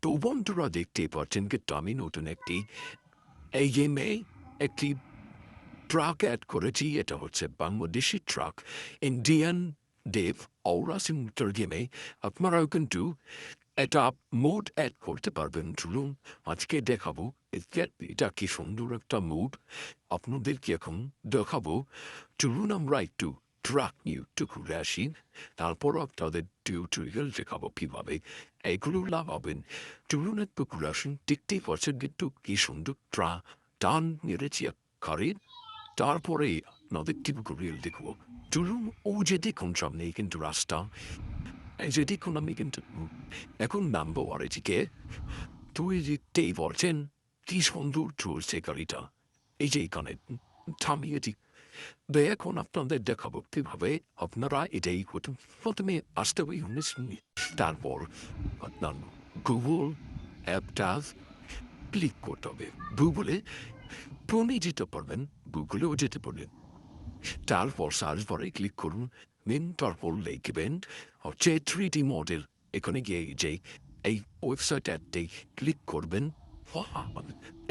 তো বন্ধুরা দেখতে পাচ্ছেন কিন্তু আমি নতুন একটি এই গেমে একটি ট্রাক অ্যাড করেছি। এটা হচ্ছে বাংলাদেশি ট্রাক ইন্ডিয়ান ডেভ ওরা সিমুলেটর গেমে আপনারাও কিন্তু এটা মোড অ্যাড করতে পারবেন। চলুন আজকে দেখাবো এটা কি সুন্দর একটা মুড আপনাদেরকে এখন দেখাবো। চলুন আমরা একটু ট্রাক নিয়ে একটু ঘুরে আসি, তারপর আপনাদের টিউটোরিয়াল দেখাবো কীভাবে এগুলো লাগাবেন। চলুন একটু ঘুরে আসুন। দেখতেই পাচ্ছেন কিন্তু কি সুন্দর টান মেরেছি কারের, তারপরে আপনাদের টিউটোরিয়াল দেখবো। চলুন ও যে দেখুন সামনেই কিন্তু রাস্তা, এই যে দেখুন আমি কিন্তু এখন নামবো আর এদিকে তুই দেখতেই পারছেন কি সুন্দর চলছে গাড়িটা। এই যে এখানে থামিয়ে দিক এখন আপনাদের দেখাবো কীভাবে আপনারা এটাই করতেন। প্রথমে আসতে হবে তারপর আপনার গুগল অ্যাপটা ক্লিক করতে হবে। গুগলে ফোনে যেতে পারবেন, গুগলেও যেতে পারবেন। তারপর সার্চ বারে ক্লিক করুন, মেন তারপর লিখবেন হচ্ছে 3D মডেল। এখানে গিয়ে যে এই ওয়েবসাইটটাতে ক্লিক করবেন।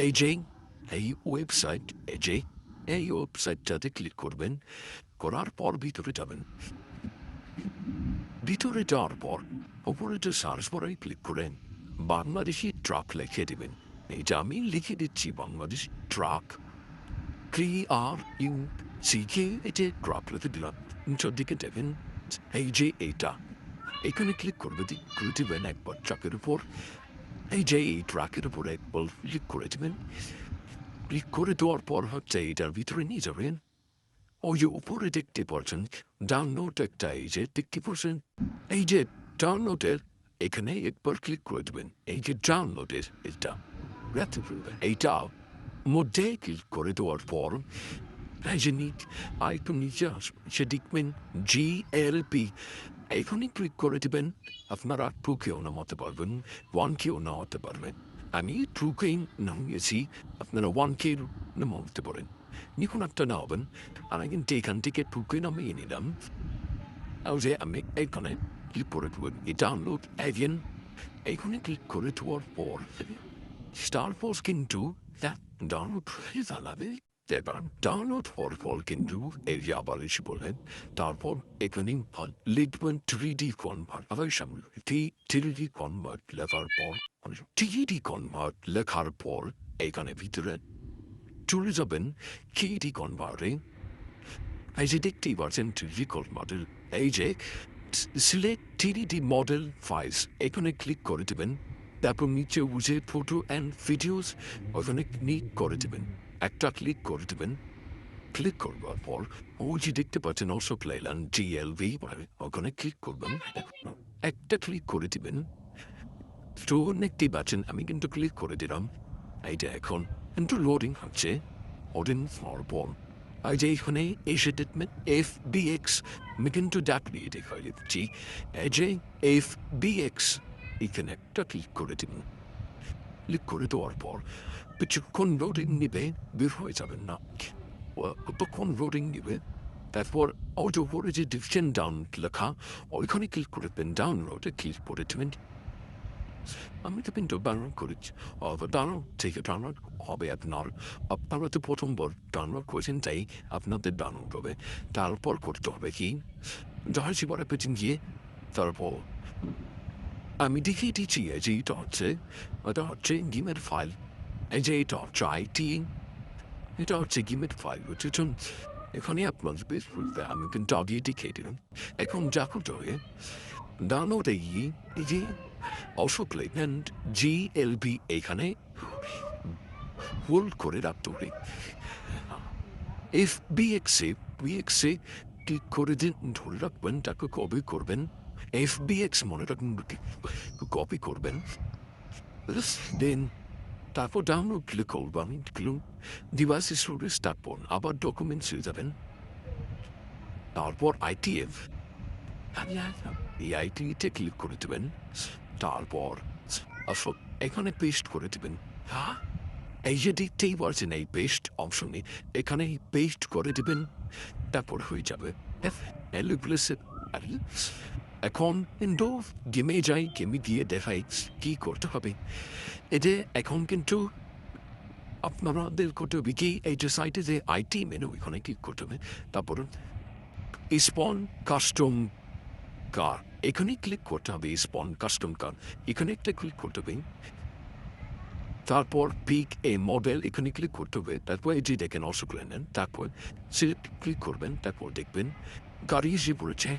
এই যে এই ওয়েবসাইট এই ওয়েবসাইটটাতে ক্লিক করবেন, করার পর ভিতরে যাবেন। ভিতরে যাওয়ার পর ওপরে যে সার্চ বারে ক্লিক করেন বাংলাদেশি ট্রাক লিখে দেবেন। এটা আমি লিখে দিচ্ছি বাংলাদেশ ট্রাক TRUCK, এটা ট্রাক লিখে দিলাম। দিকে দেবেন এই যে এইটা এখানে ক্লিক করবে করে দেবেন একবার ট্রাকের উপর। এই যে এই ট্রাকের উপর একবার ক্লিক করে দেবেন। ক্লিক করে দেওয়ার পর হচ্ছে এটার ভিতরে নিয়ে যাবেন। ওই যে উপরে দেখতে পাচ্ছেন ডাউনলোড একটা, এই যে দেখতে পাচ্ছেন এই যে ডাউনলোডের এখানে একবার ক্লিক করে দেবেন। এই যে ডাউনলোডের এইটা মধ্যে ক্লিক করে দেওয়ার পর এই যে আইকন নিচে আসবে, সে দেখবেন GLP এখনই ক্লিক করে দেবেন। আপনারা 2কেও নামাতে পারবেন, 1কেও নামাতে পারবেন। আমি 2কেই নামিয়েছি, আপনারা 1কে নামাতে পারেন। নিখুন একটা নামাবেন, আর কিন্তু এখান থেকে 2কে নামিয়ে নিলাম। যে আমি এখানে ক্লিক করে দেবেন এই ডাউনলোড এভিয়ান, এখানে ক্লিক করে দেওয়ার পর তারপর কিন্তু ডাউনলোড হয়ে যাবে। এবার ডাউনলোড হওয়ার পর কিন্তু এই যে আবার এসে বললেন, তারপর এখানে লিখবেন 3D কনভার্ট। আবার সামনে 3D কনভার্ট লেখার পর 3D কনভার্ট লেখার পর এখানে ভিতরে চলে যাবেন 3D কনভার্টে। এই যে দেখতেই পাচ্ছেন 3D কনভার্টের এই যে সিলেক্ট 3D মডেল ফাইলস, এখানে ক্লিক করে দেবেন। তারপর নিচে বুঝে ফটো অ্যান্ড ভিডিওস ওখানে ক্লিক করে দেবেন, একটা ক্লিক করে দেবেন। ক্লিক করবার পর ওই যে দেখতে পাচ্ছেন অলসো প্লেল্যান GLV, ওখানে ক্লিক করবেন, একটা ক্লিক করে দিবেন। তো দেখতেই পাচ্ছেন আমি কিন্তু ক্লিক করে দিলাম। এইটা এখন কিন্তু লোডিং হচ্ছে। লোডিং হওয়ার পর এই যে এখানে এসে দেখবেন FBX, আমি কিন্তু ডাকলিয়ে দেখা দিচ্ছি। এই যে FBX এখানে একটা ক্লিক করে দিবেন। ক্লিক করে দেওয়ার পর কিছুক্ষণ লোডিং নেবে, বের হয়ে যাবেন না। কতক্ষণ লোডিং নেবে, তারপর ওই যে উপরে যে ডিভিশন ডাউন লেখা ওইখানে ক্লিক করে দেবেন, ডাউনলোডে ক্লিক করে দেবেন। আমি তো কিন্তু ডাউনলোড করেছি, ডাউনলোড থেকে ডাউনলোড হবে আপনার। আপনারা তো প্রথমবার ডাউনলোড করেছেন, তাই আপনাদের ডাউনলোড হবে। তারপর করতে হবে কি, জাহাজি পরে পেছন গিয়ে তারপর আমি দেখিয়ে দিচ্ছি যে এটা হচ্ছে গেমের ফাইল। এই যে এটা হচ্ছে এটা হচ্ছে গেমের ফাইল বুঝেছেন। এখানে আপনার বেশ বলতে আমি কিন্তু আগে দেখিয়ে দিলাম। এখন যা করতে হবে ডাউনলোডে গিয়ে এই যে অলসো প্লেল্যান্ড GLB এখানে হোল্ড করে রাখতে হবে। FBX-এ ক্লিক করে দিন, ধরে রাখবেন, তাকে কপি করবেন। FBX মনে রাখবেন, কপি করবেন, দেন তারপর ডাউনলোড ক্লিক করবেন। ডিভাইসে স্টোরেজ, তারপর আবার ডকুমেন্টসে যাবেন, তারপর ITF এই ITতে ক্লিক করে দেবেন। তারপর এখানে পেস্ট করে দেবেন। হ্যাঁ, এই যে দেখতেই পারছেন এই পেস্ট অপশনে, এখানে পেস্ট করে দেবেন, তারপর হয়ে যাবে। এখন কিন্তু গেমে যাই, গেমে গিয়ে দেখাই কী করতে হবে। এতে এখন কিন্তু আপনাদের করতে হবে কি, এই যে সাইটে যে আইটি মেনু এখানে ক্লিক করতে হবে, তারপর স্পন কাস্টম কার এখানে ক্লিক করতে হবে। স্পন কাস্টম কার এখানে একটা ক্লিক করতে হবে, তারপর পিক এ মডেল এখানে ক্লিক করতে হবে, তারপর এটি দেখেন অশো করে নেন, তারপর সিলেক্ট ক্লিক করবেন, তারপর দেখবেন গাড়ি এসে পড়েছে।